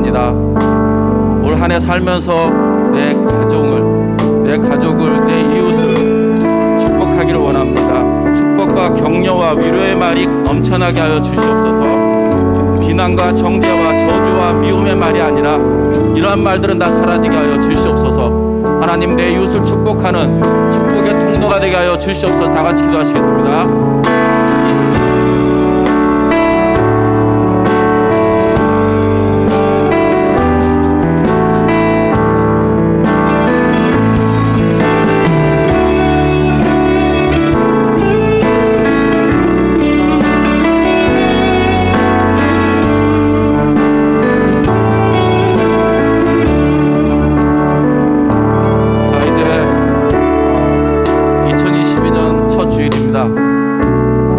원합니다. 올 한 해 살면서 내 가족을, 내 이웃을 축복하기를 원합니다. 축복과 격려와 위로의 말이 넘쳐나게 하여 주시옵소서. 비난과 정죄와 저주와 미움의 말이 아니라 이러한 말들은 다 사라지게 하여 주시옵소서. 하나님, 내 이웃을 축복하는 축복의 통로가 되게 하여 주시옵소서. 다 같이 기도하시겠습니다.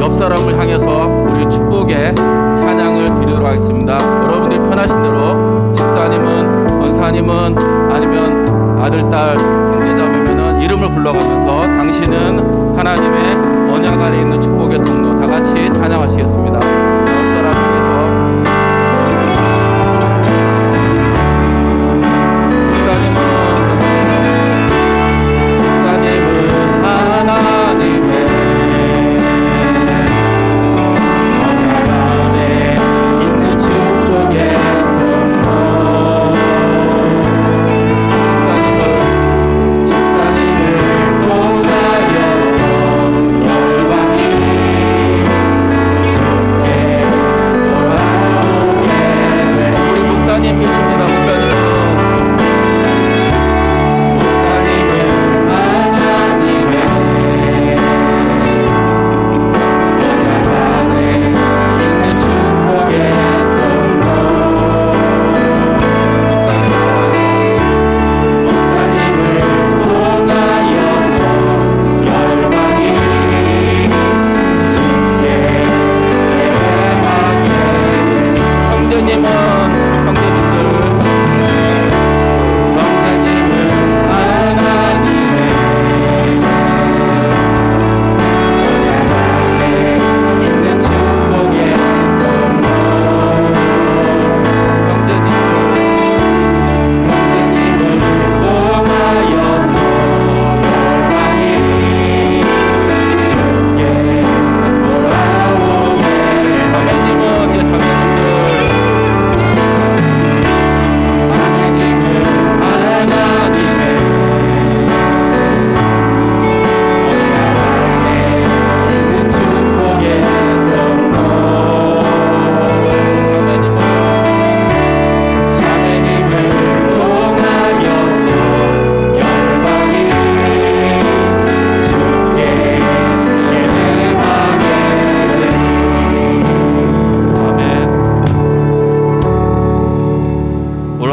옆 사람을 향해서 우리 축복의 찬양을 드리도록 하겠습니다. 여러분들이 편하신 대로 집사님은, 권사님은, 아니면 아들, 딸, 형제자매면은 이름을 불러가면서 당신은 하나님의 언약 안에 있는 축복의 통로, 다 같이 찬양하시겠습니다. 옆 사람 향해서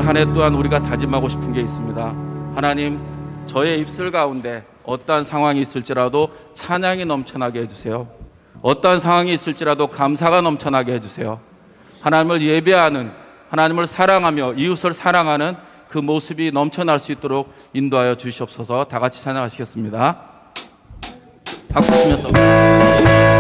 한 해 또한 우리가 다짐하고 싶은 게 있습니다. 하나님, 저의 입술 가운데 어떠한 상황이 있을지라도 찬양이 넘쳐나게 해주세요. 어떠한 상황이 있을지라도 감사가 넘쳐나게 해주세요. 하나님을 예배하는, 하나님을 사랑하며 이웃을 사랑하는 그 모습이 넘쳐날 수 있도록 인도하여 주시옵소서. 다 같이 찬양하시겠습니다. 박수 치면서 할렐루야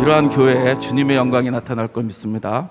이러한 교회에 주님의 영광이 나타날 걸 믿습니다.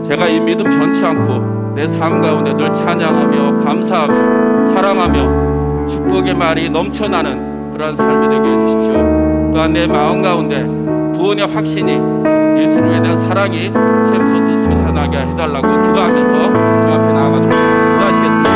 제가 이 믿음 변치 않고 내 삶 가운데 늘 찬양하며 감사하며 사랑하며 축복의 말이 넘쳐나는 그러한 삶이 되게 해주십시오. 또한 내 마음 가운데 구원의 확신이 예수님에 대한 사랑이 샘솟듯 솟아나게 해달라고 기도하면서 주 앞에 나아가도록 기도하시겠습니다.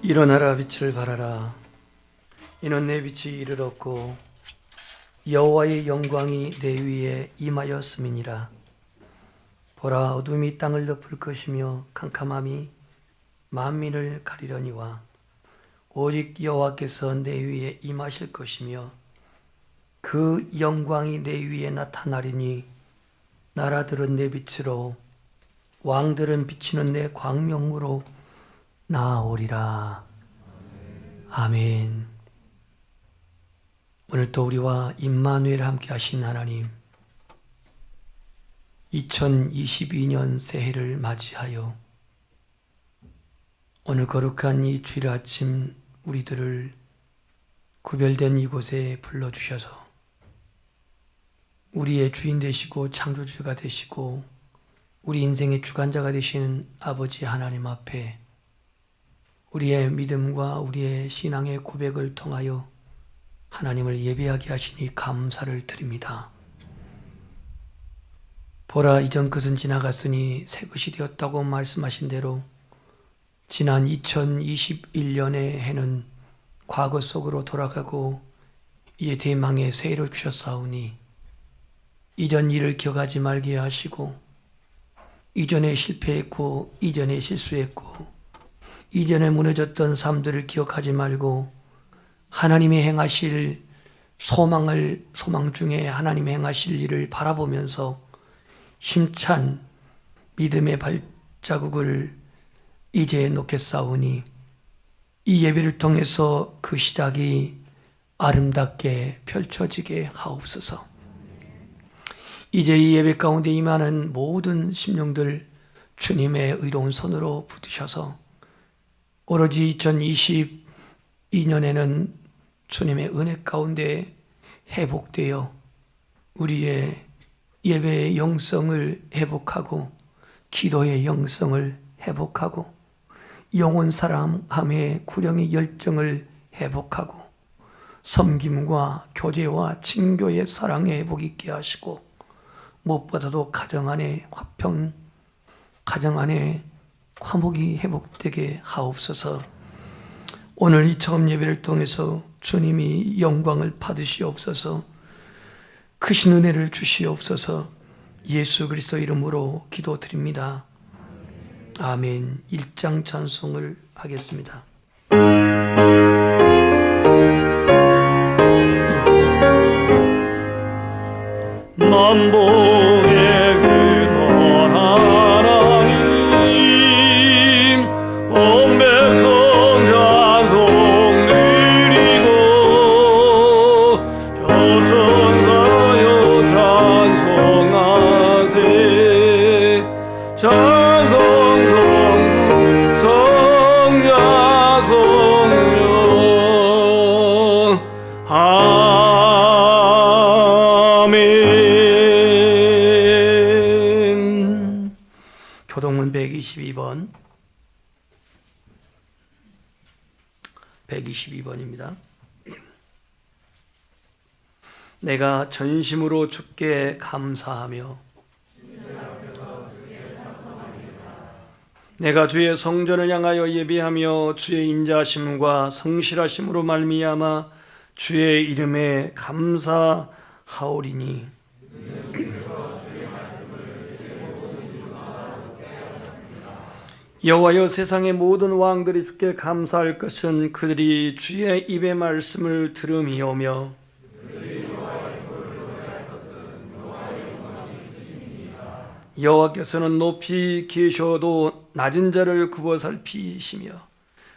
일어나라 빛을 발하라. 이는 내 빛이 이르렀고 여호와의 영광이 내 위에 임하였음이니라. 보라, 어둠이 땅을 덮을 것이며 캄캄함이 만민을 가리려니와 오직 여호와께서 내 위에 임하실 것이며 그 영광이 내 위에 나타나리니 나라들은 내 빛으로 왕들은 비치는 내 광명으로 나아오리라. 아멘. 오늘도 우리와 임마누엘 함께 하신 하나님, 2022년 새해를 맞이하여 오늘 거룩한 이 주일 아침 우리들을 구별된 이곳에 불러주셔서 우리의 주인 되시고 창조주가 되시고 우리 인생의 주관자가 되시는 아버지 하나님 앞에 우리의 믿음과 우리의 신앙의 고백을 통하여 하나님을 예배하게 하시니 감사를 드립니다. 보라, 이전 것은 지나갔으니 새 것이 되었다고 말씀하신 대로 지난 2021년의 해는 과거 속으로 돌아가고 이제 대망의 새해를 주셨사오니 이전 일을 기억하지 말게 하시고 이전에 실패했고 이전에 실수했고 이전에 무너졌던 삶들을 기억하지 말고 하나님이 행하실 소망 중에 하나님이 행하실 일을 바라보면서 힘찬 믿음의 발자국을 이제 놓겠사오니 이 예배를 통해서 그 시작이 아름답게 펼쳐지게 하옵소서. 이제 이 예배 가운데 임하는 모든 심령들 주님의 의로운 손으로 붙드셔서 오로지 2022년에는 주님의 은혜 가운데 회복되어 우리의 예배의 영성을 회복하고 기도의 영성을 회복하고 영혼 사랑함의 구령의 열정을 회복하고 섬김과 교제와 친교의 사랑의 회복 있게 하시고 무엇보다도 가정 안에 화평, 가정 안에 화목이 회복되게 하옵소서. 오늘 이 처음 예배를 통해서 주님이 영광을 받으시옵소서. 크신 은혜를 주시옵소서. 예수 그리스도 이름으로 기도드립니다. 아멘. 1장 찬송을 하겠습니다. 만복의 근원 하나님 온 백성 찬송 드리고 전천사여 찬송하리 찬송 성부 성자 성령 아멘. 교동문 122번 122번입니다. 내가 전심으로 주께 감사하며 내가 주의 성전을 향하여 예배하며 주의 인자하심과 성실하심으로 말미암아 주의 이름에 감사하오리니 여호와여 세상의 모든 왕들이 주께 감사할 것은 그들이 주의 입의 말씀을 들음이오며 여호와께서는 높이 계셔도 낮은 자를 굽어 살피시며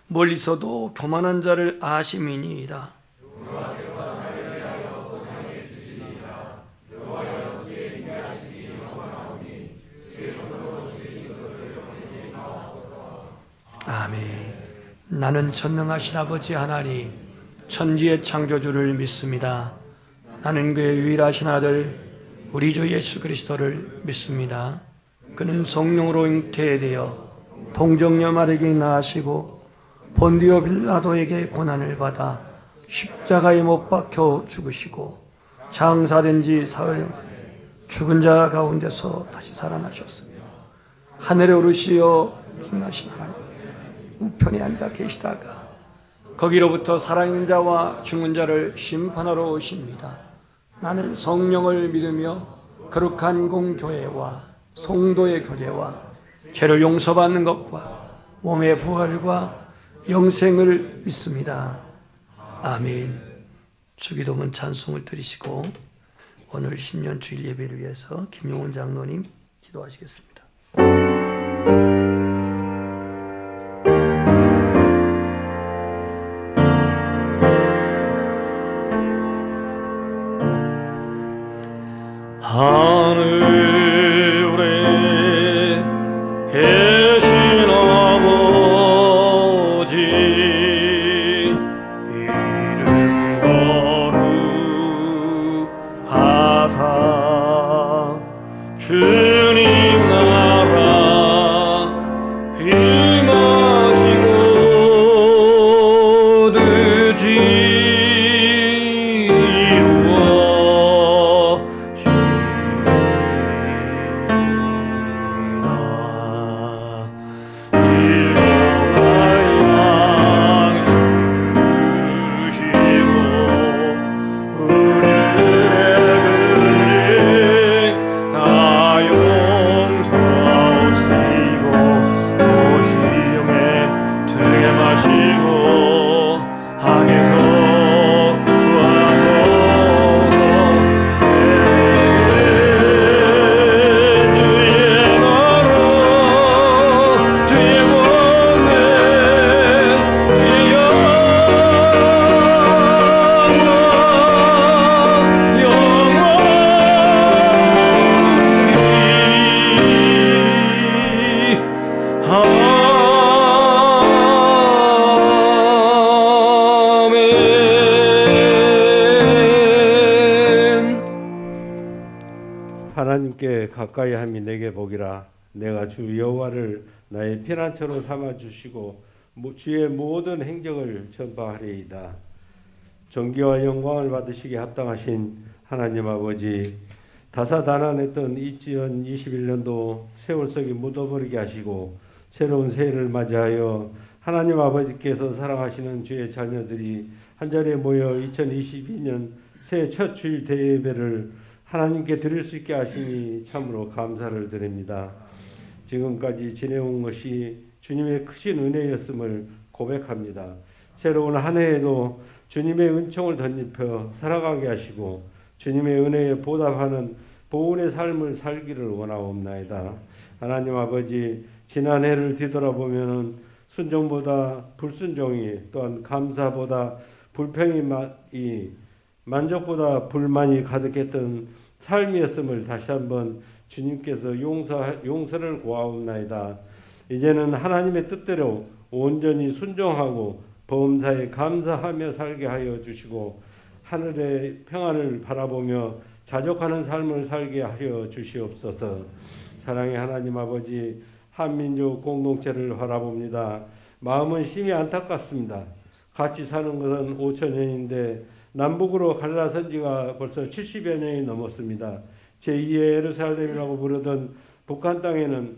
멀리서도 교만한 자를 아심이니이다. 아멘. 나는 전능하신 아버지 하나님 천지의 창조주를 믿습니다. 나는 그의 유일하신 아들 우리 주 예수 그리스도를 믿습니다. 그는 성령으로 잉태되어 동정녀 마리아에게 낳으시고 본디오 빌라도에게 고난을 받아 십자가에 못 박혀 죽으시고 장사된 지 사흘 죽은 자 가운데서 다시 살아나셨으며 하늘에 오르시어 빛나신 하나님 우편에 앉아 계시다가 거기로부터 살아있는 자와 죽은 자를 심판하러 오십니다. 나는 성령을 믿으며 거룩한 공교회와 성도의 교제와 죄를 용서받는 것과 몸의 부활과 영생을 믿습니다. 아멘. 주기도문 찬송을 드리시고 오늘 신년 주일 예배를 위해서 김용훈 장로님 기도하시겠습니다. 하늘에 계신 아버지 이름 거룩하사 주님 나라 임하시고 뜻이 하나님께 가까이 함이 내게 복이라. 내가 주 여호와를 나의 피난처로 삼아 주시고 주의 모든 행적을 전파하리이다. 존귀와 영광을 받으시기에 합당하신 하나님 아버지, 다사다난했던 2021년도 세월속에 묻어버리게 하시고 새로운 새해를 맞이하여 하나님 아버지께서 사랑하시는 주의 자녀들이 한자리에 모여 2022년 새해 첫 주일 대예배를 하나님께 드릴 수 있게 하시니 참으로 감사를 드립니다. 지금까지 지내온 것이 주님의 크신 은혜였음을 고백합니다. 새로운 한 해에도 주님의 은총을 덧입혀 살아가게 하시고 주님의 은혜에 보답하는 보은의 삶을 살기를 원하옵나이다. 하나님 아버지, 지난 해를 뒤돌아보면 순종보다 불순종이, 또한 감사보다 불평이, 만족보다 불만이 가득했던 삶이었음을 다시 한번 주님께서 용서를 구하옵나이다. 이제는 하나님의 뜻대로 온전히 순종하고 범사에 감사하며 살게 하여 주시고 하늘의 평안을 바라보며 자족하는 삶을 살게 하여 주시옵소서. 사랑의 하나님 아버지, 한민족 공동체를 바라봅니다. 마음은 심히 안타깝습니다. 같이 사는 것은 5천 년인데 남북으로 갈라선 지가 벌써 70여 년이 넘었습니다. 제2의 예루살렘이라고 부르던 북한 땅에는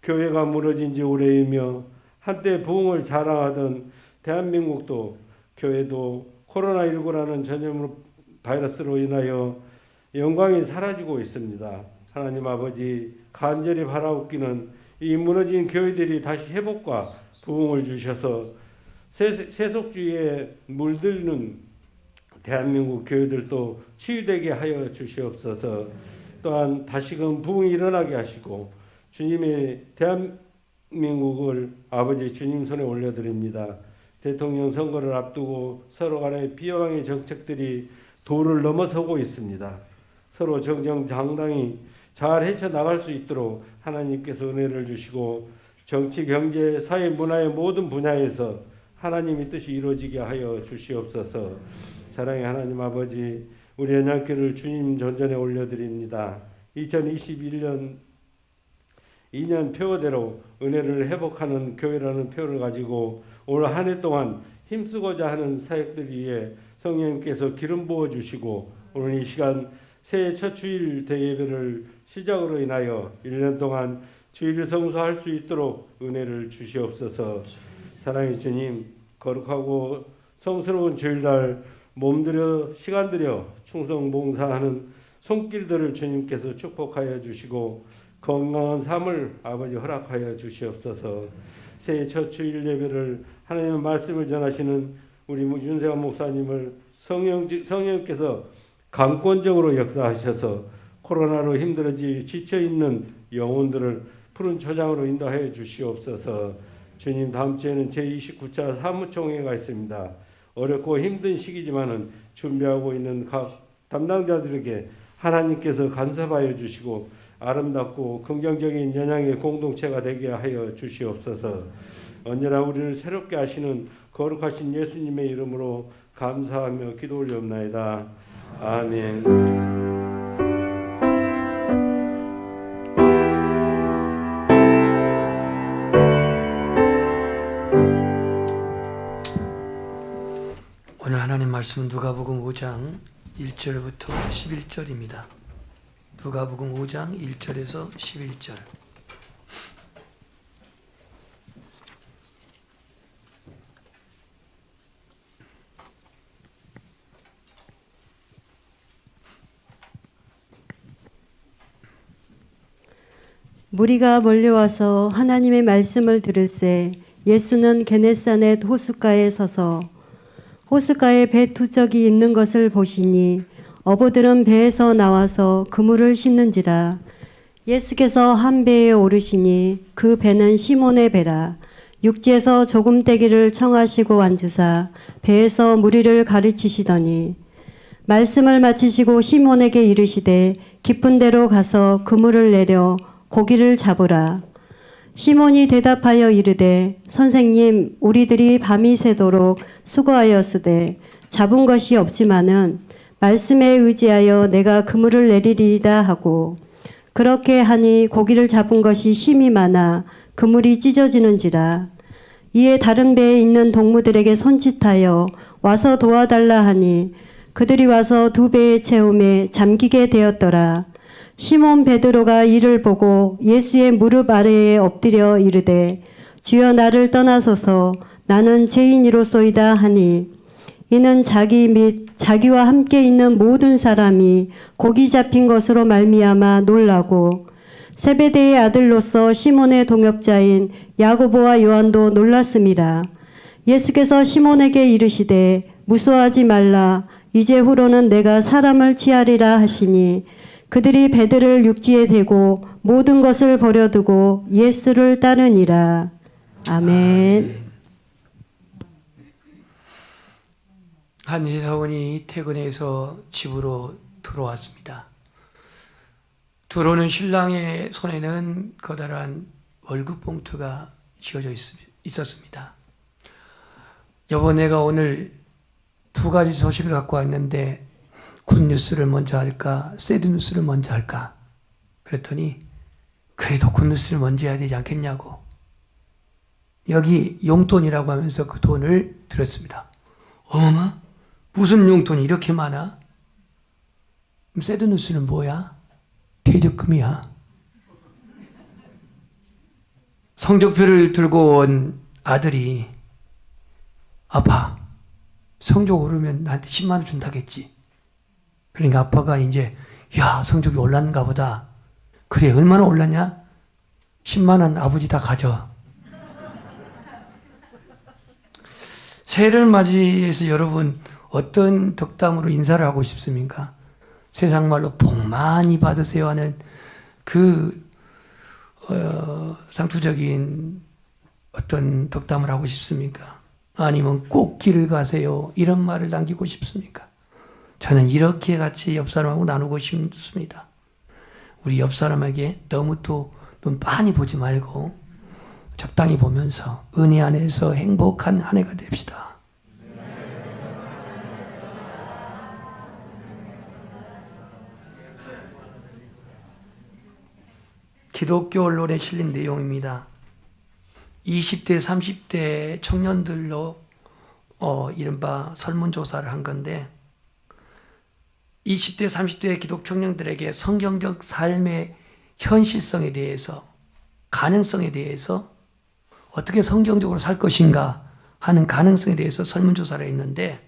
교회가 무너진 지 오래이며 한때 부흥을 자랑하던 대한민국도 교회도 코로나19라는 전염 바이러스로 인하여 영광이 사라지고 있습니다. 하나님 아버지, 간절히 바라옵기는 이 무너진 교회들이 다시 회복과 부흥을 주셔서 세속주의에 물들는 대한민국 교회들도 치유되게 하여 주시옵소서. 또한 다시금 부흥이 일어나게 하시고 주님의 대한민국을 아버지 주님 손에 올려드립니다. 대통령 선거를 앞두고 서로 간의 비호감의 정책들이 도를 넘어서고 있습니다. 서로 정정당당히 잘 헤쳐나갈 수 있도록 하나님께서 은혜를 주시고 정치, 경제, 사회, 문화의 모든 분야에서 하나님의 뜻이 이루어지게 하여 주시옵소서. 사랑의 하나님 아버지, 우리 연약교를 주님 전전에 올려드립니다. 2021년 2년 표어대로 은혜를 회복하는 교회라는 표를 가지고 올 한 해 동안 힘쓰고자 하는 사역들 위해 성령님께서 기름 부어주시고 오늘 이 시간 새해 첫 주일 대예배를 시작으로 인하여 1년 동안 주일을 성수할 수 있도록 은혜를 주시옵소서. 사랑의 주님, 거룩하고 성스러운 주일날 몸들여 시간들여 충성 봉사하는 손길들을 주님께서 축복하여 주시고 건강한 삶을 아버지 허락하여 주시옵소서. 새해 첫 주일 예배를 하나님의 말씀을 전하시는 우리 윤세환 목사님을 성령님께서 강권적으로 역사하셔서 코로나로 힘들어지 지쳐있는 영혼들을 푸른 초장으로 인도하여 주시옵소서. 주님, 다음 주에는 제29차 사무총회가 있습니다. 어렵고 힘든 시기지만은 준비하고 있는 각 담당자들에게 하나님께서 간섭하여 주시고 아름답고 긍정적인 연양의 공동체가 되게 하여 주시옵소서. 언제나 우리를 새롭게 하시는 거룩하신 예수님의 이름으로 감사하며 기도 올리옵나이다. 아멘. 오늘 하나님 말씀은 누가복음 5장 1절부터 11절입니다. 누가복음 5장 1절에서 11절. 무리가 몰려와서 하나님의 말씀을 들을새 예수는 게네사렛 호숫가에 서서 호숫가에 배 두 척이 있는 것을 보시니 어부들은 배에서 나와서 그물을 싣는지라. 예수께서 한 배에 오르시니 그 배는 시몬의 배라. 육지에서 조금 떼기를 청하시고 앉으사 배에서 무리를 가르치시더니 말씀을 마치시고 시몬에게 이르시되 깊은 데로 가서 그물을 내려 고기를 잡으라. 시몬이 대답하여 이르되 선생님, 우리들이 밤이 새도록 수고하였으되 잡은 것이 없지만은 말씀에 의지하여 내가 그물을 내리리이다 하고 그렇게 하니 고기를 잡은 것이 심히 많아 그물이 찢어지는지라. 이에 다른 배에 있는 동무들에게 손짓하여 와서 도와달라 하니 그들이 와서 두 배의 채움에 잠기게 되었더라. 시몬 베드로가 이를 보고 예수의 무릎 아래에 엎드려 이르되 주여, 나를 떠나소서, 나는 죄인이로소이다 하니 이는 자기 및 자기와 함께 있는 모든 사람이 고기 잡힌 것으로 말미암아 놀라고 세베대의 아들로서 시몬의 동역자인 야고보와 요한도 놀랐음이라. 예수께서 시몬에게 이르시되 무서워하지 말라, 이제후로는 내가 사람을 취하리라 하시니 그들이 배들을 육지에 대고 모든 것을 버려두고 예수를 따르니라. 아멘. 한 회사원이 퇴근해서 집으로 들어왔습니다. 들어오는 신랑의 손에는 커다란 월급 봉투가 쥐어져 있었습니다. 여보, 내가 오늘 두 가지 소식을 갖고 왔는데 굿뉴스를 먼저 할까, 새드뉴스를 먼저 할까? 그랬더니 그래도 굿뉴스를 먼저 해야 되지 않겠냐고. 여기 용돈이라고 하면서 그 돈을 들었습니다. 어머, 무슨 용돈이 이렇게 많아? 새드뉴스는 뭐야? 퇴직금이야. 성적표를 들고 온 아들이 아빠, 성적 오르면 나한테 10만 원 준다겠지. 그러니까 아빠가 이제 야, 성적이 올랐는가 보다. 그래, 얼마나 올랐냐? 10만 원 아버지 다 가져. 새해를 맞이해서 여러분 어떤 덕담으로 인사를 하고 싶습니까? 세상 말로 복 많이 받으세요 하는 그 상투적인 어떤 덕담을 하고 싶습니까? 아니면 꼭 길을 가세요 이런 말을 남기고 싶습니까? 저는 이렇게 같이 옆 사람하고 나누고 싶습니다. 우리 옆 사람에게 너무 또 눈 많이 보지 말고 적당히 보면서 은혜 안에서 행복한 한 해가 됩시다. 기독교 언론에 실린 내용입니다. 20대, 30대 청년들로 이른바 설문조사를 한 건데 20대, 30대 기독 청년들에게 성경적 삶의 현실성에 대해서, 가능성에 대해서 어떻게 성경적으로 살 것인가 하는 가능성에 대해서 설문조사를 했는데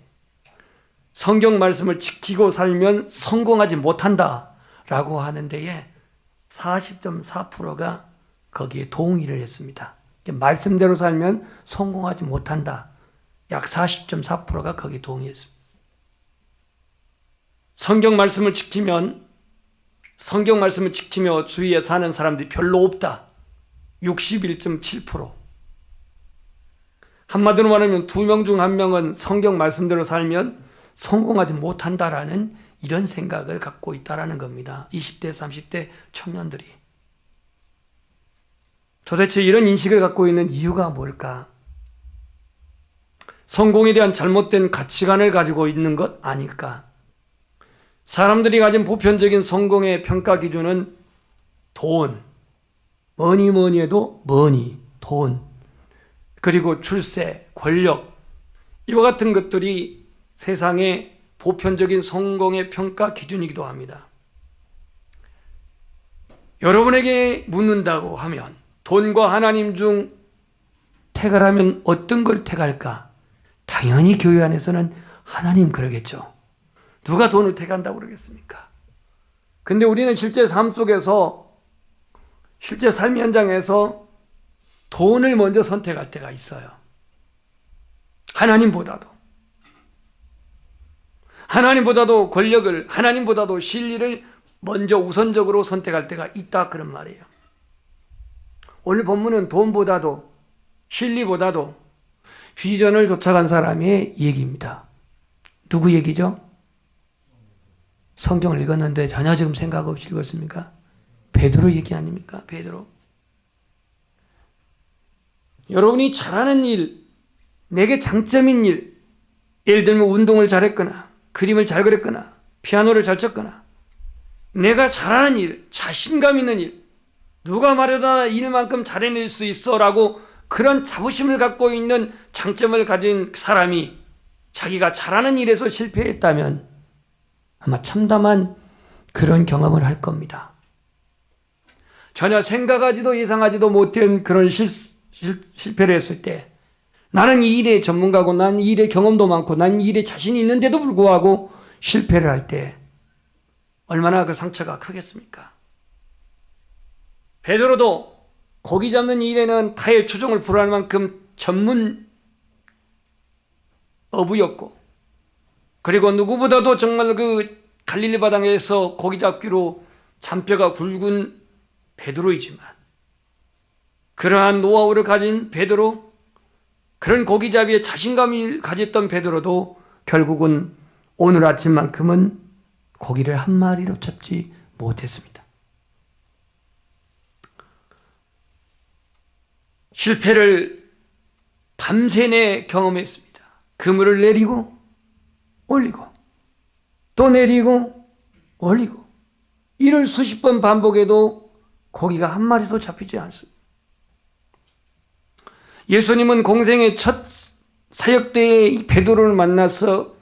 성경 말씀을 지키고 살면 성공하지 못한다라고 하는 데에 40.4%가 거기에 동의를 했습니다. 말씀대로 살면 성공하지 못한다. 약 40.4%가 거기에 동의했습니다. 성경 말씀을 지키며 주위에 사는 사람들이 별로 없다. 61.7%. 한마디로 말하면 2명 중 1명은 성경 말씀대로 살면 성공하지 못한다라는 이런 생각을 갖고 있다라는 겁니다. 20대, 30대 청년들이. 도대체 이런 인식을 갖고 있는 이유가 뭘까? 성공에 대한 잘못된 가치관을 가지고 있는 것 아닐까? 사람들이 가진 보편적인 성공의 평가 기준은 돈, 뭐니 해도 돈, 그리고 출세, 권력, 이와 같은 것들이 세상의 보편적인 성공의 평가 기준이기도 합니다. 여러분에게 묻는다고 하면 돈과 하나님 중 택하라면 어떤 걸 택할까? 당연히 교회 안에서는 하나님 그러겠죠. 누가 돈을 택한다고 그러겠습니까? 근데 우리는 실제 삶 속에서, 실제 삶 현장에서 돈을 먼저 선택할 때가 있어요. 하나님보다도 권력을, 하나님보다도 진리를 먼저 우선적으로 선택할 때가 있다, 그런 말이에요. 오늘 본문은 돈보다도 진리보다도 비전을 쫓아간 사람의 얘기입니다. 누구 얘기죠? 성경을 읽었는데 전혀 지금 생각 없이 읽었습니까? 베드로 얘기 아닙니까? 베드로. 여러분이 잘하는 일, 내게 장점인 일, 예를 들면 운동을 잘했거나 그림을 잘 그렸거나 피아노를 잘 쳤거나 내가 잘하는 일, 자신감 있는 일, 누가 말해도 일만큼 잘해낼 수 있어 라고 그런 자부심을 갖고 있는 장점을 가진 사람이 자기가 잘하는 일에서 실패했다면 아마 참담한 그런 경험을 할 겁니다. 전혀 생각하지도 예상하지도 못한 그런 실패를 했을 때 나는 이 일의 전문가고 난 이 일의 경험도 많고 난 이 일에 자신이 있는데도 불구하고 실패를 할 때 얼마나 그 상처가 크겠습니까? 베드로도 고기 잡는 일에는 타의 추종을 불허할 만큼 전문 어부였고 그리고 누구보다도 정말 그 갈릴리 바다에서 고기 잡기로 잔뼈가 굵은 베드로이지만 그러한 노하우를 가진 베드로, 그런 고기잡이에 자신감을 가졌던 베드로도 결국은 오늘 아침만큼은 고기를 한 마리로 잡지 못했습니다. 실패를 밤새내 경험했습니다. 그물을 내리고 올리고 또 내리고 올리고 이를 수십 번 반복해도 고기가 한 마리도 잡히지 않습니다. 예수님은 공생의 첫 사역 때에 이 베드로를 만나서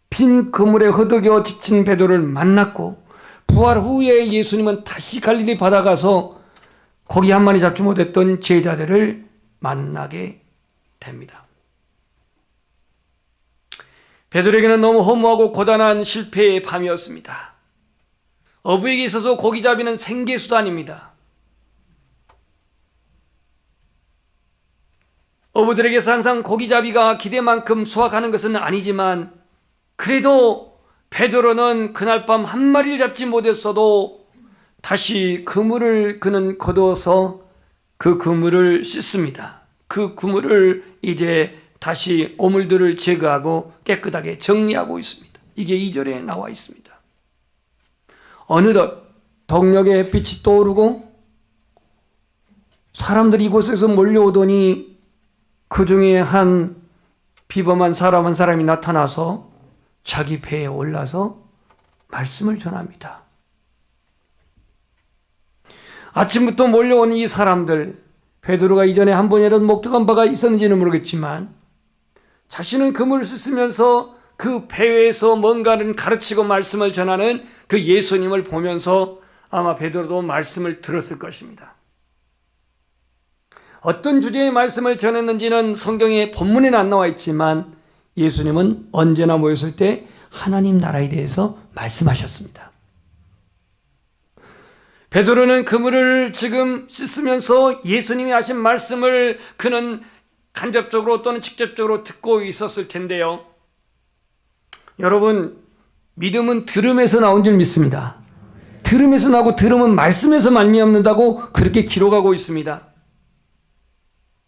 빈 그물에 허덕여 지친 베드로를 만났고 부활 후에 예수님은 다시 갈릴리 바다 가서 고기 한 마리 잡지 못했던 제자들을 만나게 됩니다. 베드로에게는 너무 허무하고 고단한 실패의 밤이었습니다. 어부에게 있어서 고기잡이는 생계수단입니다. 어부들에게서 항상 고기잡이가 기대만큼 수확하는 것은 아니지만 그래도 베드로는 그날 밤 한 마리를 잡지 못했어도 다시 그물을 그는 걷어서 그 그물을 씻습니다. 그 그물을 이제 다시 오물들을 제거하고 깨끗하게 정리하고 있습니다. 이게 2절에 나와 있습니다. 어느덧 동력의 햇빛이 떠오르고 사람들이 이곳에서 몰려오더니 그 중에 한 비범한 사람 한 사람이 나타나서 자기 배에 올라서 말씀을 전합니다. 아침부터 몰려온 이 사람들, 베드로가 이전에 한 번이라도 목격한 바가 있었는지는 모르겠지만 자신은 그물을 쓰면서 그 배에서 뭔가를 가르치고 말씀을 전하는 그 예수님을 보면서 아마 베드로도 말씀을 들었을 것입니다. 어떤 주제의 말씀을 전했는지는 성경의 본문에는 안 나와 있지만 예수님은 언제나 모였을 때 하나님 나라에 대해서 말씀하셨습니다. 베드로는 그물을 지금 씻으면서 예수님이 하신 말씀을 그는 간접적으로 또는 직접적으로 듣고 있었을 텐데요. 여러분, 믿음은 들음에서 나온 줄 믿습니다. 들음에서 나고 들음은 말씀에서 말미암는다고 그렇게 기록하고 있습니다.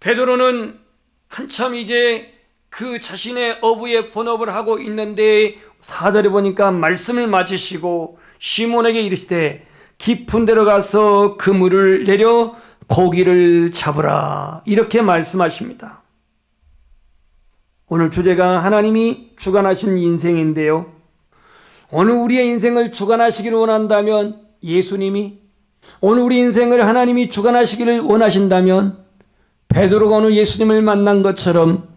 베드로는 한참 이제 그 자신의 어부의 본업을 하고 있는데 4절에 보니까 말씀을 맞으시고 시몬에게 이르시되 깊은 데로 가서 그물을 내려 고기를 잡으라 이렇게 말씀하십니다. 오늘 주제가 하나님이 주관하신 인생인데요. 오늘 우리의 인생을 주관하시기를 원한다면 예수님이 오늘 우리 인생을 하나님이 주관하시기를 원하신다면 베드로가 오늘 예수님을 만난 것처럼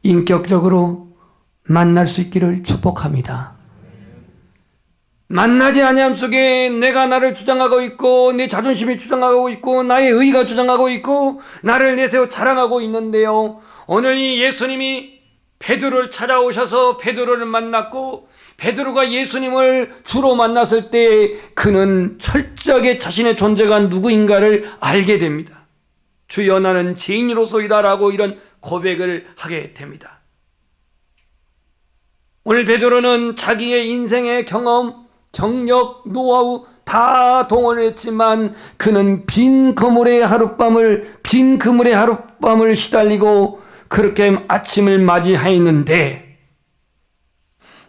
인격적으로 만날 수 있기를 축복합니다. 만나지 아니함 속에 내가 나를 주장하고 있고 내 자존심이 주장하고 있고 나의 의가 주장하고 있고 나를 내세워 자랑하고 있는데요. 오늘 이 예수님이 베드로를 찾아오셔서 베드로를 만났고 베드로가 예수님을 주로 만났을 때 그는 철저하게 자신의 존재가 누구인가를 알게 됩니다. 주여 나는 죄인으로소이다라고 이런 고백을 하게 됩니다. 오늘 베드로는 자기의 인생의 경험, 경력, 노하우 다 동원했지만 그는 빈 그물의 하룻밤을 시달리고 그렇게 아침을 맞이하였는데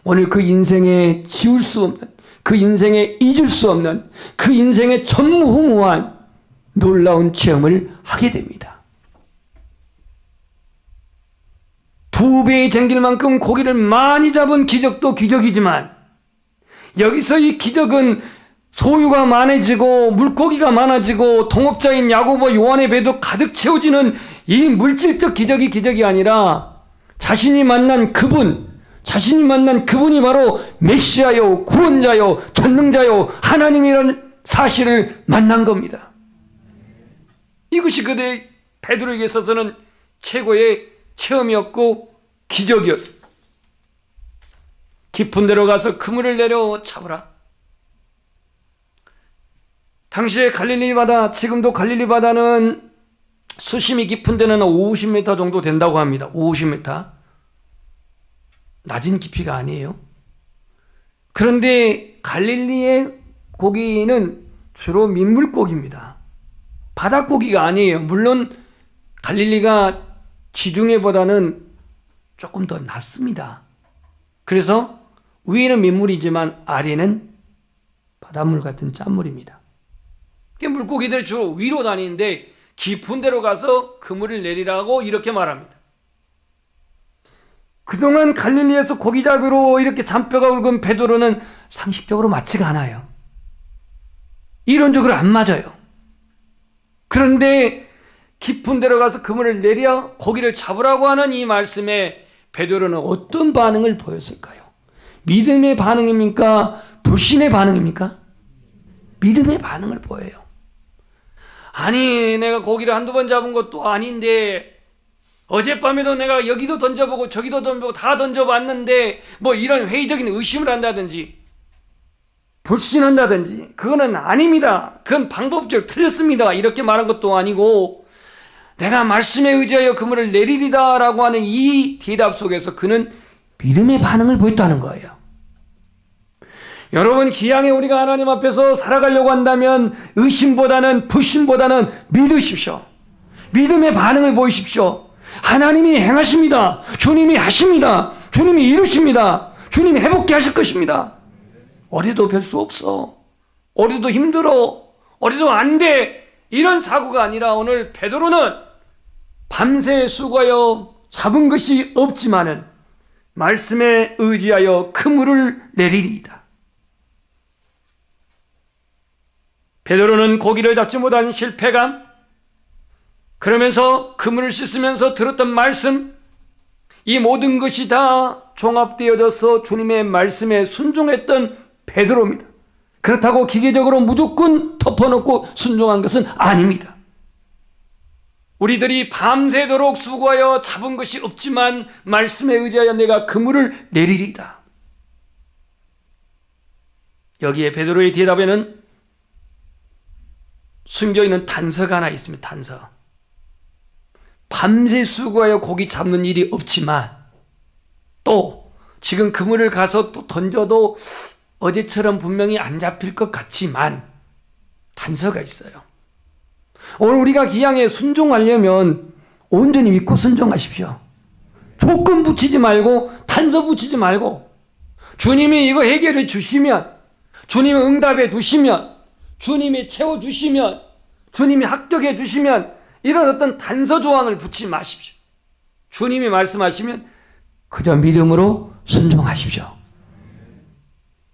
오늘 그 인생에 지울 수 없는, 그 인생에 잊을 수 없는, 그 인생에 전무후무한 놀라운 체험을 하게 됩니다. 2배의 쟁길만큼 고기를 많이 잡은 기적도 기적이지만 여기서 이 기적은 소유가 많아지고 물고기가 많아지고 동업자인 야고보 요한의 배도 가득 채워지는 이 물질적 기적이 아니라 자신이 만난 그분이 바로 메시아요, 구원자요, 전능자요, 하나님이라는 사실을 만난 겁니다. 이것이 그대 베드로에게 있어서는 최고의 체험이었고 기적이었습니다. 깊은 데로 가서 그물을 내려 잡으라. 당시에 갈릴리 바다, 지금도 갈릴리 바다는 수심이 깊은 데는 50m 정도 된다고 합니다. 50m. 낮은 깊이가 아니에요. 그런데 갈릴리의 고기는 주로 민물고기입니다. 바닷고기가 아니에요. 물론 갈릴리가 지중해보다는 조금 더 낮습니다. 그래서 위에는 민물이지만 아래는 바닷물 같은 짠물입니다. 물고기들이 주로 위로 다니는데 깊은 데로 가서 그물을 내리라고 이렇게 말합니다. 그동안 갈릴리에서 고기 잡으러 이렇게 잔뼈가 굵은 베드로는 상식적으로 맞지가 않아요. 이론적으로 안 맞아요. 그런데 깊은 데로 가서 그물을 내려 고기를 잡으라고 하는 이 말씀에 베드로는 어떤 반응을 보였을까요? 믿음의 반응입니까? 불신의 반응입니까? 믿음의 반응을 보여요. 아니, 내가 고기를 한두 번 잡은 것도 아닌데 어젯밤에도 내가 여기도 던져보고 저기도 던져보고 다 던져봤는데 뭐 이런 회의적인 의심을 한다든지 불신한다든지 그거는 아닙니다. 그건 방법적으로 틀렸습니다. 이렇게 말한 것도 아니고 내가 말씀에 의지하여 그물을 내리리다 라고 하는 이 대답 속에서 그는 믿음의 반응을 보였다는 거예요. 여러분, 기왕에 우리가 하나님 앞에서 살아가려고 한다면 의심보다는 불신보다는 믿으십시오. 믿음의 반응을 보이십시오. 하나님이 행하십니다. 주님이 하십니다. 주님이 이루십니다. 주님이 회복케 하실 것입니다. 어려도 별 수 없어. 어려도 힘들어. 어려도 안 돼. 이런 사고가 아니라 오늘 베드로는 밤새 수고하여 잡은 것이 없지만은 말씀에 의지하여 그물을 내리리이다. 베드로는 고기를 잡지 못한 실패감, 그러면서 그물을 씻으면서 들었던 말씀, 이 모든 것이 다 종합되어져서 주님의 말씀에 순종했던 베드로입니다. 그렇다고 기계적으로 무조건 덮어놓고 순종한 것은 아닙니다. 우리들이 밤새도록 수고하여 잡은 것이 없지만 말씀에 의지하여 내가 그물을 내리리이다. 여기에 베드로의 대답에는 숨겨있는 단서가 하나 있습니다. 단서. 밤새 수고하여 고기 잡는 일이 없지만 또 지금 그물을 가서 또 던져도 어제처럼 분명히 안 잡힐 것 같지만 단서가 있어요. 오늘 우리가 기양에 순종하려면 온전히 믿고 순종하십시오. 조건 붙이지 말고 단서 붙이지 말고 주님이 이거 해결해 주시면, 주님이 응답해 주시면, 주님이 채워주시면, 주님이 합격해 주시면 이런 어떤 단서 조항을 붙이지 마십시오. 주님이 말씀하시면 그저 믿음으로 순종하십시오.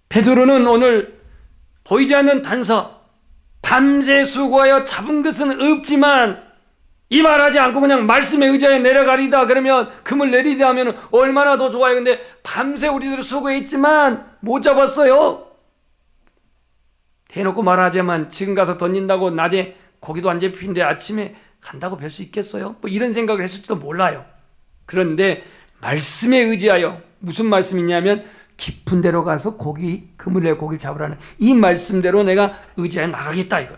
베드로는 오늘 보이지 않는 단서, 밤새 수고하여 잡은 것은 없지만 이 말하지 않고 그냥 말씀에 의지하여 내려가리다 그러면 그물 내리다 하면 얼마나 더 좋아요. 근데 밤새 우리들 수고했지만 못 잡았어요. 대놓고 말하자면 지금 가서 던진다고 낮에 고기도 안 잡히는데 아침에 간다고 뵐 수 있겠어요? 뭐 이런 생각을 했을지도 몰라요. 그런데 말씀에 의지하여, 무슨 말씀이냐면 깊은 데로 가서 그물에 고기를 잡으라는 이 말씀대로 내가 의지하여 나가겠다 이거.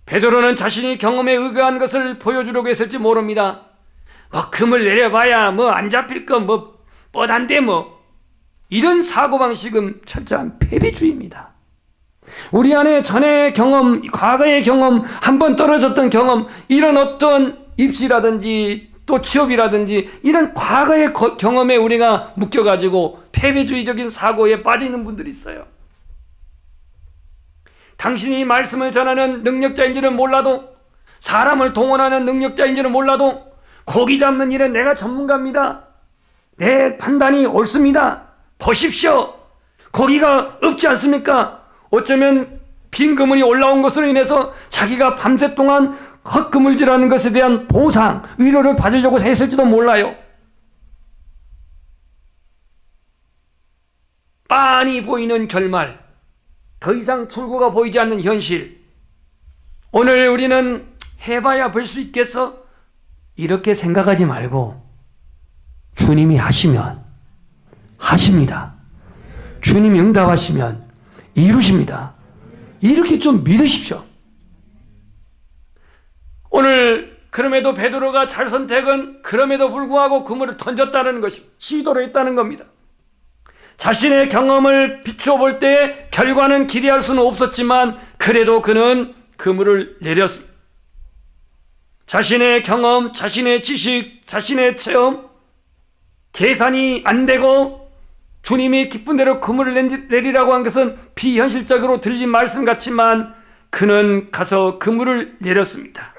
베드로는 자신이 경험에 의거한 것을 보여주려고 했을지 모릅니다. 뭐 그물 내려봐야 뭐 안 잡힐 거 뭐 뻔한데 뭐 이런 사고방식은 철저한 패배주의입니다. 우리 안에 전의 경험, 과거의 경험, 한번 떨어졌던 경험, 이런 어떤 입시라든지 또 취업이라든지 이런 과거의 경험에 우리가 묶여가지고 패배주의적인 사고에 빠지는 분들이 있어요. 당신이 말씀을 전하는 능력자인지는 몰라도, 사람을 동원하는 능력자인지는 몰라도 고기 잡는 일은 내가 전문가입니다. 내 판단이 옳습니다. 보십시오. 고기가 없지 않습니까? 어쩌면 빈 그물이 올라온 것으로 인해서 자기가 밤새 동안 헛그물질하는 것에 대한 보상, 위로를 받으려고 했을지도 몰라요. 빤히 보이는 결말, 더 이상 출구가 보이지 않는 현실. 오늘 우리는 해봐야 볼 수 있겠어? 이렇게 생각하지 말고 주님이 하시면 하십니다. 주님이 응답하시면 이루십니다. 이렇게 좀 믿으십시오. 오늘 그럼에도 베드로가 잘 선택은 그럼에도 불구하고 그물을 던졌다는 것입니다. 시도를 했다는 겁니다. 자신의 경험을 비추어 볼 때 결과는 기대할 수는 없었지만 그래도 그는 그물을 내렸습니다. 자신의 경험, 자신의 지식, 자신의 체험, 계산이 안 되고 주님이 기쁜 대로 그물을 내리라고 한 것은 비현실적으로 들린 말씀 같지만 그는 가서 그물을 내렸습니다.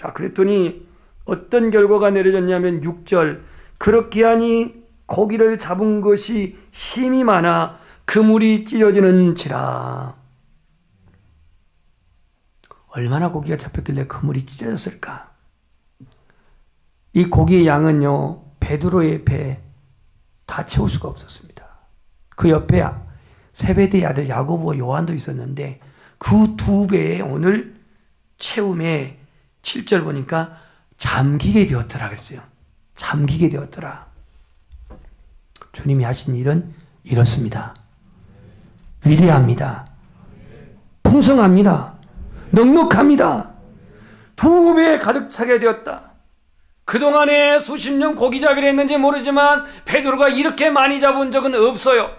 자, 그랬더니 어떤 결과가 내려졌냐면 6절, 그렇게 하니 고기를 잡은 것이 힘이 많아 그물이 찢어지는지라. 얼마나 고기가 잡혔길래 그물이 찢어졌을까? 이 고기의 양은요, 베드로의 배에 다 채울 수가 없었습니다. 그 옆에 세베대의 아들 야고보와 요한도 있었는데 그 두 배에 오늘 채움에 7절 보니까 잠기게 되었더라 그랬어요. 잠기게 되었더라. 주님이 하신 일은 이렇습니다. 위대합니다. 풍성합니다. 넉넉합니다. 두 배에 가득 차게 되었다. 그동안에 수십 년 고기잡이를 했는지 모르지만 베드로가 이렇게 많이 잡은 적은 없어요.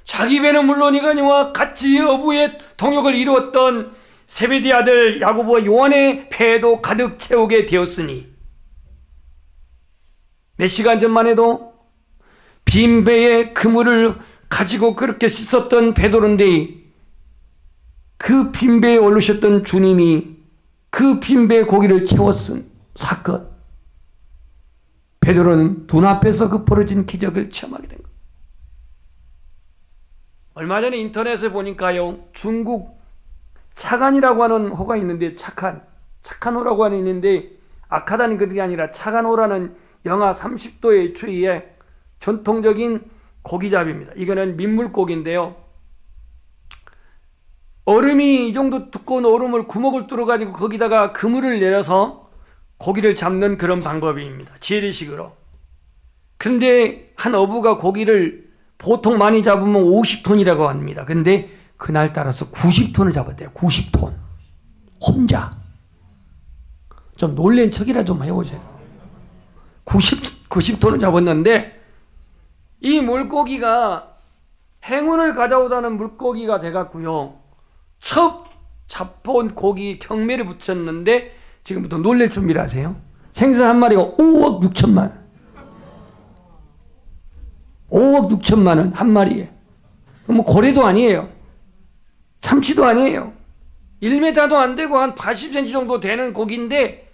자기 배는 물론이거니와 같이 어부의 동역을 이루었던 세베대 아들 야고보와 요한의 배도 가득 채우게 되었으니, 몇 시간 전만 해도 빈 배에 그물을 가지고 그렇게 씻었던 베드로인데 그 빈 배에 오르셨던 주님이 그 빈 배에 고기를 채웠은 사건, 베드로는 눈앞에서 그 벌어진 기적을 체험하게 된 거예요. 얼마 전에 인터넷에 보니까요, 중국 차간이라고 하는 호가 있는데, 착한 호라고 하는 있는데, 악하다는 그게 아니라 차간 호라는 영하 30도의 추위에 전통적인 고기잡이입니다. 이거는 민물고기인데요, 얼음이 이 정도 두꺼운 얼음을 구멍을 뚫어가지고 거기다가 그물을 내려서 고기를 잡는 그런 방법입니다. 재래식으로. 근데 한 어부가 고기를 보통 많이 잡으면 50톤이라고 합니다. 근데 그날 따라서 90톤을 잡았대요. 90톤. 혼자. 좀 놀란 척이라 좀 해보세요. 90톤을 잡았는데 이 물고기가 행운을 가져오다는 물고기가 돼갖고요, 첫 잡아온 고기 경매를 붙였는데 지금부터 놀랄 준비를 하세요. 생선 한 마리가 5억 6천만 원. 5억 6천만 원 한 마리에. 뭐 고래도 아니에요. 참치도 아니에요. 1m도 안 되고 한 80cm 정도 되는 고기인데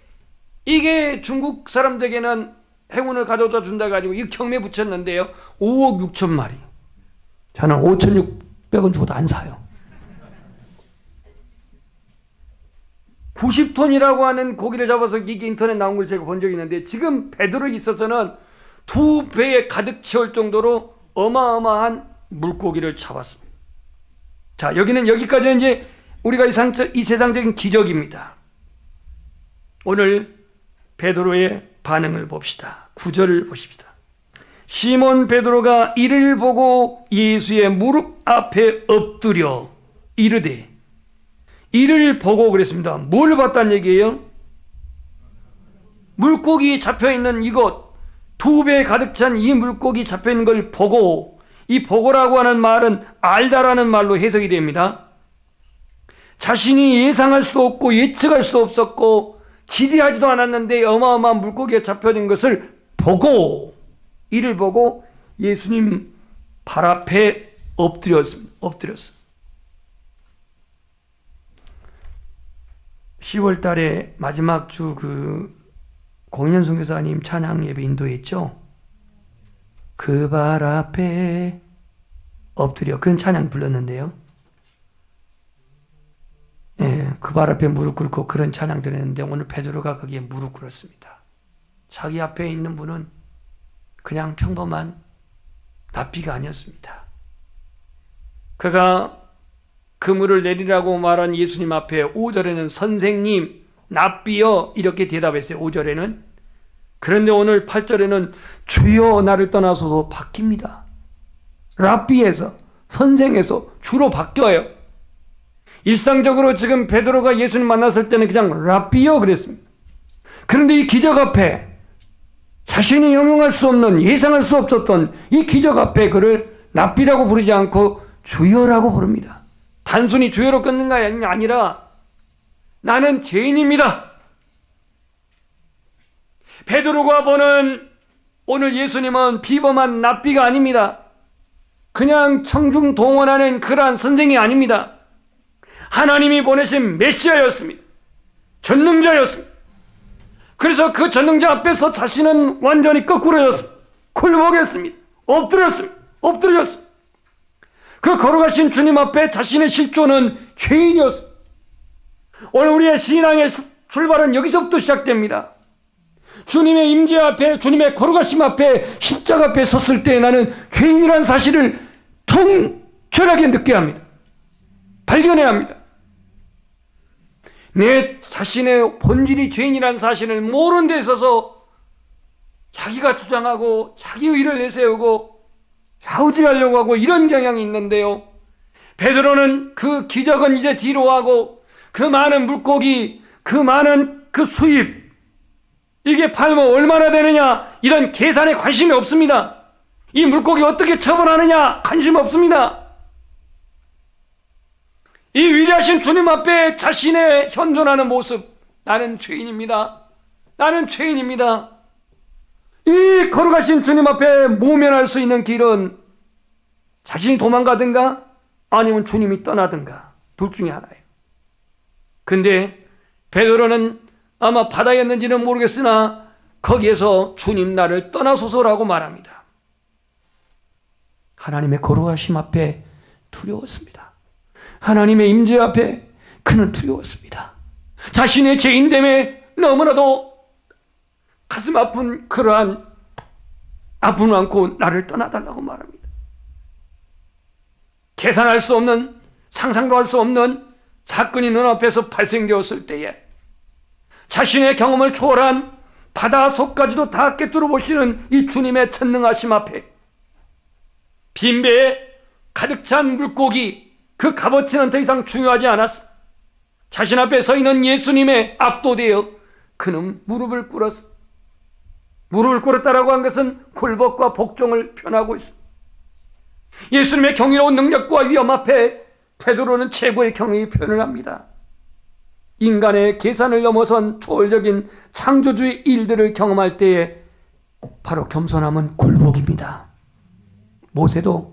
이게 중국 사람들에게는 행운을 가져다 준다 가지고 이 경매 붙였는데요, 5억 6천 마리. 저는 5,600원 줘도 안 사요. 90톤이라고 하는 고기를 잡아서 이게 인터넷 나온 걸 제가 본 적이 있는데, 지금 베드로에 있어서는 두 배에 가득 채울 정도로 어마어마한 물고기를 잡았습니다. 자, 여기까지는 이제 우리가 이 세상적인 기적입니다. 오늘 베드로의 반응을 봅시다. 9절을 보십시다. 시몬 베드로가 이를 보고 예수의 무릎 앞에 엎드려 이르되, 이를 보고 그랬습니다. 뭘 봤다는 얘기예요? 물고기 잡혀있는 이곳, 두 배에 가득 찬 이 물고기 잡혀있는 걸 보고, 이 보고라고 하는 말은 알다라는 말로 해석이 됩니다. 자신이 예상할 수도 없고 예측할 수도 없었고 기대하지도 않았는데 어마어마한 물고기가 잡혀진 것을 보고, 이를 보고 예수님 발 앞에 엎드렸습니다. 10월 달에 마지막 주 공인현 선교사님 찬양 예배 인도했죠? 그 발 앞에 엎드려, 그런 찬양 불렀는데요. 그 발 앞에 무릎 꿇고 그런 찬양 드렸는데 오늘 베드로가 거기에 무릎 꿇었습니다. 자기 앞에 있는 분은 그냥 평범한 납비가 아니었습니다. 그가 그물을 내리라고 말한 예수님 앞에 5절에는 선생님, 납비여 이렇게 대답했어요. 5절에는. 그런데 오늘 8절에는 주여 나를 떠나소서 바뀝니다. 랍비에서, 선생에서 주로 바뀌어요. 일상적으로 지금 베드로가 예수님 만났을 때는 그냥 랍비여 그랬습니다. 그런데 이 기적 앞에, 자신이 영용할 수 없는, 예상할 수 없었던 이 기적 앞에 그를 랍비라고 부르지 않고 주여라고 부릅니다. 단순히 주여로 끊는 게 아니라 나는 죄인입니다. 베드로가 보는 오늘 예수님은 비범한 납비가 아닙니다. 그냥 청중동원하는 그러한 선생이 아닙니다. 하나님이 보내신 메시아였습니다. 전능자였습니다. 그래서 그 전능자 앞에서 자신은 완전히 거꾸로였습니다. 굴복했습니다. 엎드렸습니다. 그 걸어가신 주님 앞에 자신의 실존은 죄인이었습니다. 오늘 우리의 신앙의 출발은 여기서부터 시작됩니다. 주님의 임재 앞에, 주님의 걸어가심 앞에, 십자가 앞에 섰을 때 나는 죄인이라는 사실을 정결하게 느껴야 합니다. 발견해야 합니다. 내 자신의 본질이 죄인이라는 사실을 모르는 데 있어서 자기가 주장하고 자기 의를 내세우고 좌우지하려고 하고 이런 경향이 있는데요. 베드로는 그 기적은 이제 뒤로 하고 그 많은 물고기, 그 많은 그 수입, 이게 팔면 얼마나 되느냐 이런 계산에 관심이 없습니다. 이 물고기 어떻게 처분하느냐 관심 없습니다. 이 위대하신 주님 앞에 자신의 현존하는 모습, 나는 죄인입니다. 나는 죄인입니다. 이 걸어가신 주님 앞에 모면할 수 있는 길은 자신이 도망가든가 아니면 주님이 떠나든가 둘 중에 하나예요. 근데 베드로는 아마 바다였는지는 모르겠으나 거기에서 주님 나를 떠나소서라고 말합니다. 하나님의 거룩하심 앞에 두려웠습니다. 하나님의 임재 앞에 그는 두려웠습니다. 자신의 죄인됨에 너무나도 가슴 아픈 그러한 아픔을 안고 나를 떠나달라고 말합니다. 계산할 수 없는, 상상도 할 수 없는 사건이 눈앞에서 발생되었을 때에 자신의 경험을 초월한 바다 속까지도 다 꿰뚫어 보시는 이 주님의 전능하심 앞에 빈배에 가득 찬 물고기, 그 값어치는 더 이상 중요하지 않았습니다. 자신 앞에 서 있는 예수님에 압도되어 그는 무릎을 꿇었습니다. 무릎을 꿇었다라고 한 것은 굴복과 복종을 표현하고 있습니다. 예수님의 경이로운 능력과 위엄 앞에 베드로는 최고의 경외의 표현을 합니다. 인간의 계산을 넘어선 초월적인 창조주의 일들을 경험할 때에 바로 겸손함은 굴복입니다. 모세도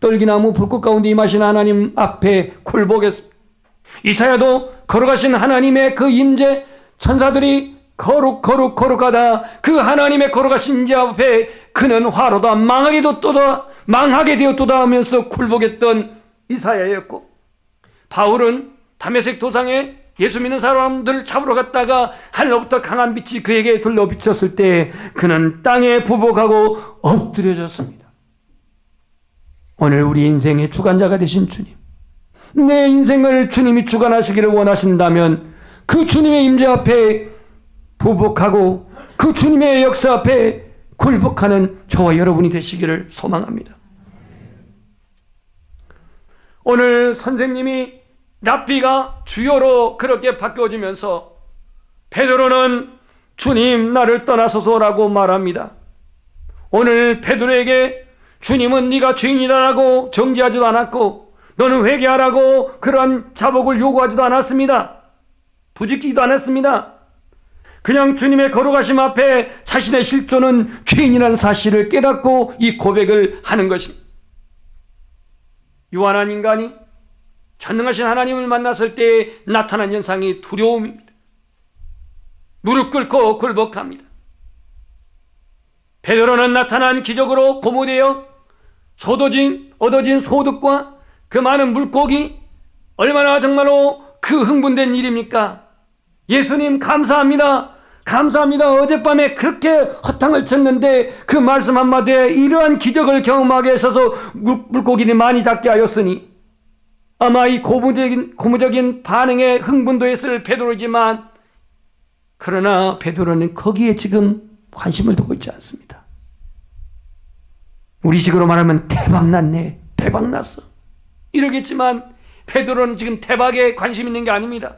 떨기나무 불꽃 가운데 임하신 하나님 앞에 굴복했습니다. 이사야도 걸어가신 하나님의 그 임재, 천사들이 거룩하다 그 하나님의 걸어가신 임재 앞에 그는 화로다 망하게 되었도다 하면서 굴복했던 이사야였고, 바울은 다메섹 도상에 예수 믿는 사람들을 잡으러 갔다가 하늘로부터 강한 빛이 그에게 둘러 비쳤을 때 그는 땅에 부복하고 엎드려졌습니다. 오늘 우리 인생의 주관자가 되신 주님, 내 인생을 주님이 주관하시기를 원하신다면 그 주님의 임재 앞에 부복하고 그 주님의 역사 앞에 굴복하는 저와 여러분이 되시기를 소망합니다. 오늘 선생님이 랍비가 주여로 그렇게 바뀌어지면서 베드로는 주님 나를 떠나소서라고 말합니다. 오늘 베드로에게 주님은 네가 죄인이라고 정죄하지도 않았고 너는 회개하라고 그런 자복을 요구하지도 않았습니다. 부짓기도 않았습니다. 그냥 주님의 거룩하심 앞에 자신의 실존은 죄인이라는 사실을 깨닫고 이 고백을 하는 것입니다. 유한한 인간이 전능하신 하나님을 만났을 때 나타난 현상이 두려움입니다. 무릎 꿇고 굴복합니다. 베드로는 나타난 기적으로 고무되어 얻어진 소득과 그 많은 물고기, 얼마나 정말로 그 흥분된 일입니까? 예수님 감사합니다. 어젯밤에 그렇게 허탕을 쳤는데 그 말씀 한마디에 이러한 기적을 경험하게 하셔서 물고기를 많이 잡게 하였으니 아마 이 고무적인 반응에 흥분도했을 베드로이지만, 그러나 베드로는 거기에 지금 관심을 두고 있지 않습니다. 우리식으로 말하면 대박났네, 대박났어 이러겠지만 베드로는 지금 대박에 관심 있는 게 아닙니다.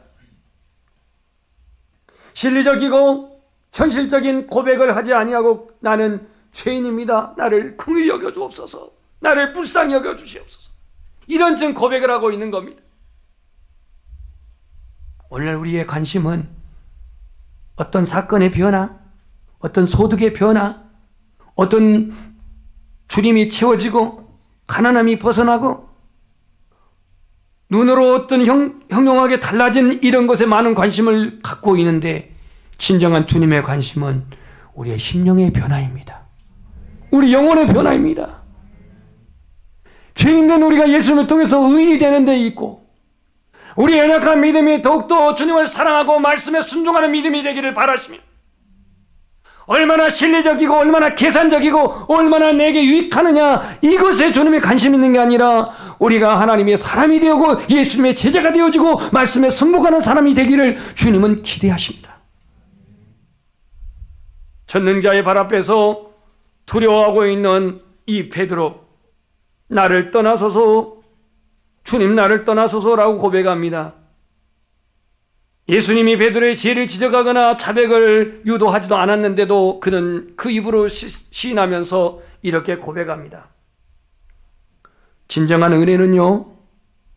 실리적이고 현실적인 고백을 하지 아니하고 나는 죄인입니다, 나를 긍휼히 여겨 주옵소서, 나를 불쌍히 여겨 주시옵소서, 이런 지금 고백을 하고 있는 겁니다. 오늘 우리의 관심은 어떤 사건의 변화, 어떤 소득의 변화, 어떤 주님이 채워지고 가난함이 벗어나고 눈으로 어떤 형용하게 달라진 이런 것에 많은 관심을 갖고 있는데 진정한 주님의 관심은 우리의 심령의 변화입니다. 우리 영혼의 변화입니다. 죄 있는 우리가 예수님을 통해서 의인이 되는 데 있고 우리 연약한 믿음이 더욱더 주님을 사랑하고 말씀에 순종하는 믿음이 되기를 바라시며 얼마나 실리적이고 얼마나 계산적이고 얼마나 내게 유익하느냐 이것에 주님이 관심 있는 게 아니라 우리가 하나님의 사람이 되고 예수님의 제자가 되어지고 말씀에 순복하는 사람이 되기를 주님은 기대하십니다. 전능자의 발 앞에서 두려워하고 있는 이 베드로, 나를 떠나소서, 주님 나를 떠나소서라고 고백합니다. 예수님이 베드로의 죄를 지적하거나 자백을 유도하지도 않았는데도 그는 그 입으로 시인하면서 이렇게 고백합니다. 진정한 은혜는요,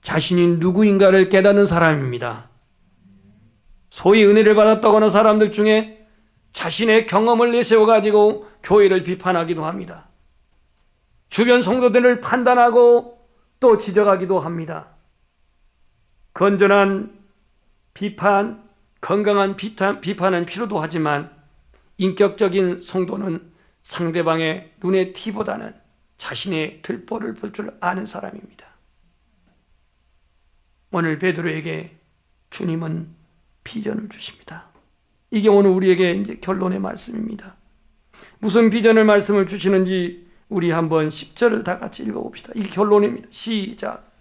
자신이 누구인가를 깨닫는 사람입니다. 소위 은혜를 받았다고 하는 사람들 중에 자신의 경험을 내세워가지고 교회를 비판하기도 합니다. 주변 성도들을 판단하고 또 지적하기도 합니다. 건전한 비판, 건강한 비판은 필요도 하지만 인격적인 성도는 상대방의 눈의 티보다는 자신의 들보를 볼 줄 아는 사람입니다. 오늘 베드로에게 주님은 비전을 주십니다. 이게 오늘 우리에게 이제 결론의 말씀입니다. 무슨 비전을 말씀을 주시는지 우리 한번 10절을 다 같이 읽어봅시다. 이게 결론입니다. 시작.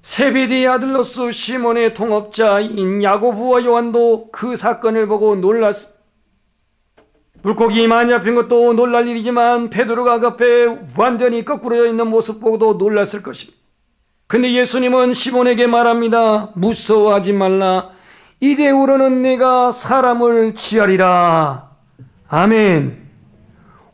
세베대의 아들로서 시몬의 동업자인 야고보와 요한도 그 사건을 보고 놀랐습니다. 물고기 많이 잡힌 것도 놀랄 일이지만 베드로가 앞에 완전히 거꾸로 있는 모습 보고도 놀랐을 것입니다. 근데 예수님은 시몬에게 말합니다. 무서워하지 말라. 이제후로는 내가 사람을 취하리라. 아멘.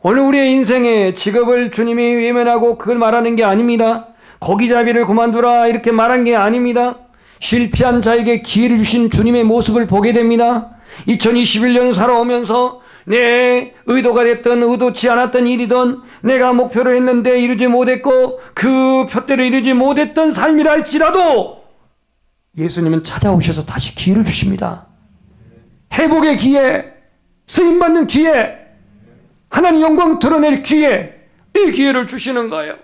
오늘 우리의 인생에 직업을 주님이 외면하고 그걸 말하는 게 아닙니다. 고기잡이를 그만두라 이렇게 말한 게 아닙니다. 실패한 자에게 기회를 주신 주님의 모습을 보게 됩니다. 2021년 살아오면서 내 의도가 됐든 의도치 않았던 일이든 내가 목표로 했는데 이루지 못했고 그 표대로 이루지 못했던 삶이라 할지라도 예수님은 찾아오셔서 다시 기회를 주십니다. 회복의 기회, 쓰임받는 기회, 하나님 영광 드러낼 기회, 이 기회를 주시는 거예요.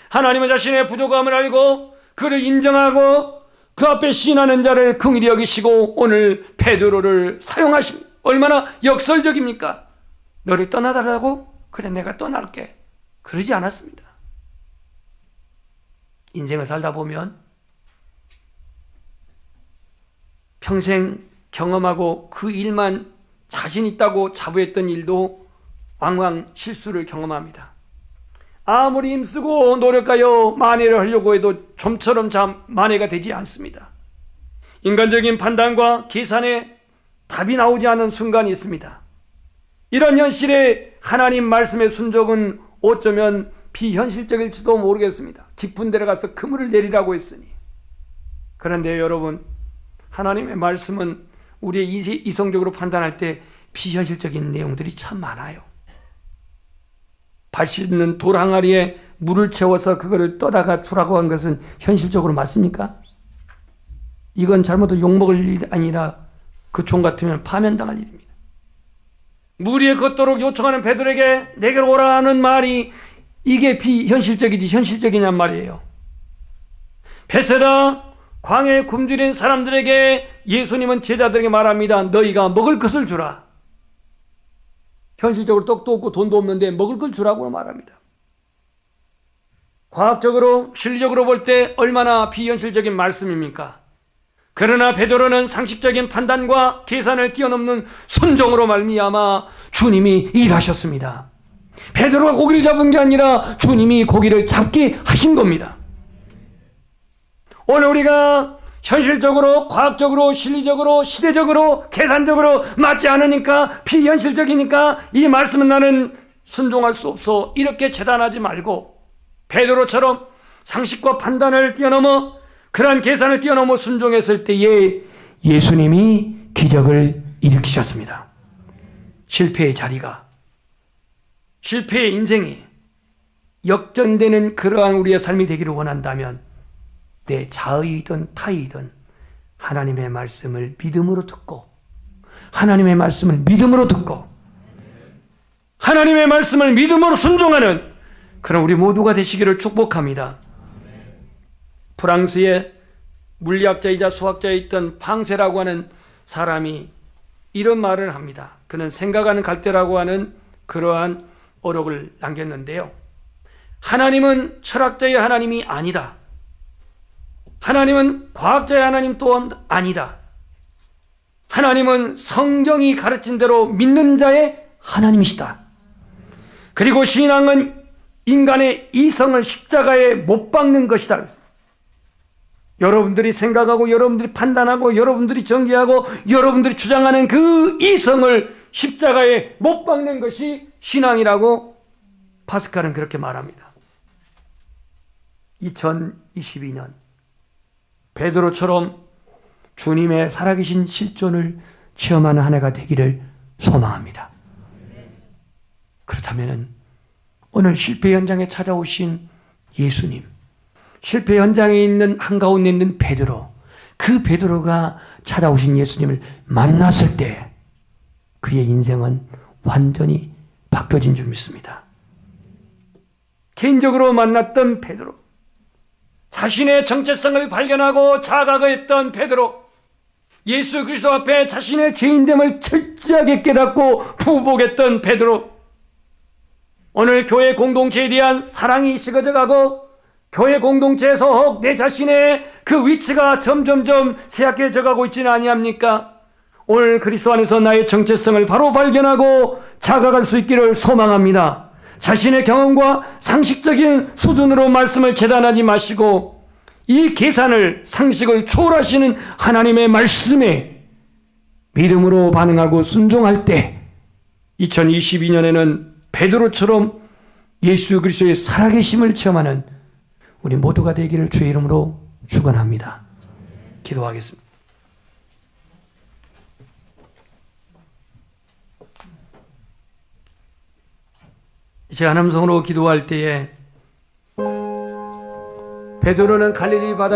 하나님은 자신의 부족함을 알고 그를 인정하고 그 앞에 시인하는 자를 긍휼히 여기시고 오늘 베드로를 사용하십니다. 얼마나 역설적입니까? 너를 떠나달라고? 그래 내가 떠날게. 그러지 않았습니다. 인생을 살다 보면 평생 경험하고 그 일만 자신 있다고 자부했던 일도 왕왕 실수를 경험합니다. 아무리 힘쓰고 노력하여 만회를 하려고 해도 좀처럼 만회가 되지 않습니다. 인간적인 판단과 계산에 답이 나오지 않는 순간이 있습니다. 이런 현실에 하나님 말씀의 순종은 어쩌면 비현실적일지도 모르겠습니다. 깊은 데로 가서 그물을 내리라고 했으니. 그런데 여러분, 하나님의 말씀은 우리의 이성적으로 판단할 때 비현실적인 내용들이 참 많아요. 발 씻는 돌 항아리에 물을 채워서 그거를 떠다가 주라고 한 것은 현실적으로 맞습니까? 이건 잘못해서 욕먹을 일이 아니라 그 종 같으면 파면당할 일입니다. 물 위에 걷도록 요청하는 베드로에게 내게로 오라 하는 말이 이게 비현실적이지 현실적이냔 말이에요. 베세다 광야에 굶주린 사람들에게 예수님은 제자들에게 말합니다. 너희가 먹을 것을 주라. 현실적으로 떡도 없고 돈도 없는데 먹을 걸 주라고 말합니다. 과학적으로 실리적으로 볼 때 얼마나 비현실적인 말씀입니까? 그러나 베드로는 상식적인 판단과 계산을 뛰어넘는 순종으로 말미암아 주님이 일하셨습니다. 베드로가 고기를 잡은 게 아니라 주님이 고기를 잡게 하신 겁니다. 오늘 우리가 현실적으로, 과학적으로, 실리적으로, 시대적으로, 계산적으로 맞지 않으니까, 비현실적이니까 이 말씀은 나는 순종할 수 없어. 이렇게 재단하지 말고 베드로처럼 상식과 판단을 뛰어넘어 그러한 계산을 뛰어넘어 순종했을 때에 예수님이 기적을 일으키셨습니다. 실패의 자리가, 실패의 인생이 역전되는 그러한 우리의 삶이 되기를 원한다면 내 자의이든 타의이든 하나님의 말씀을 믿음으로 듣고, 하나님의 말씀을 믿음으로 듣고, 하나님의 말씀을 믿음으로 순종하는 그런 우리 모두가 되시기를 축복합니다. 프랑스의 물리학자이자 수학자였던 팡세라고 하는 사람이 이런 말을 합니다. 그는 생각하는 갈대라고 하는 그러한 어록을 남겼는데요. 하나님은 철학자의 하나님이 아니다. 하나님은 과학자의 하나님 또한 아니다. 하나님은 성경이 가르친 대로 믿는 자의 하나님이시다. 그리고 신앙은 인간의 이성을 십자가에 못 박는 것이다. 여러분들이 생각하고 여러분들이 판단하고 여러분들이 정죄하고 여러분들이 주장하는 그 이성을 십자가에 못 박는 것이 신앙이라고 파스칼은 그렇게 말합니다. 2022년 베드로처럼 주님의 살아계신 실존을 체험하는 한 해가 되기를 소망합니다. 그렇다면 오늘 실패 현장에 찾아오신 예수님, 실패 현장에 있는 한가운데 있는 베드로, 그 베드로가 찾아오신 예수님을 만났을 때 그의 인생은 완전히 바뀌어진 줄 믿습니다. 개인적으로 만났던 베드로, 자신의 정체성을 발견하고 자각했던 베드로, 예수 그리스도 앞에 자신의 죄인됨을 철저하게 깨닫고 부복했던 베드로, 오늘 교회 공동체에 대한 사랑이 식어져가고 교회 공동체에서 혹 내 자신의 그 위치가 점점점 쇠약해져 가고 있지는 아니합니까? 오늘 그리스도 안에서 나의 정체성을 바로 발견하고 자각할 수 있기를 소망합니다. 자신의 경험과 상식적인 수준으로 말씀을 재단하지 마시고 이 계산을, 상식을 초월하시는 하나님의 말씀에 믿음으로 반응하고 순종할 때 2022년에는 베드로처럼 예수 그리스도의 살아계심을 체험하는 우리 모두가 되기를 주의 이름으로 축원합니다. 기도하겠습니다. 이제 한 음성으로 기도할 때에 베드로는 갈릴리 바다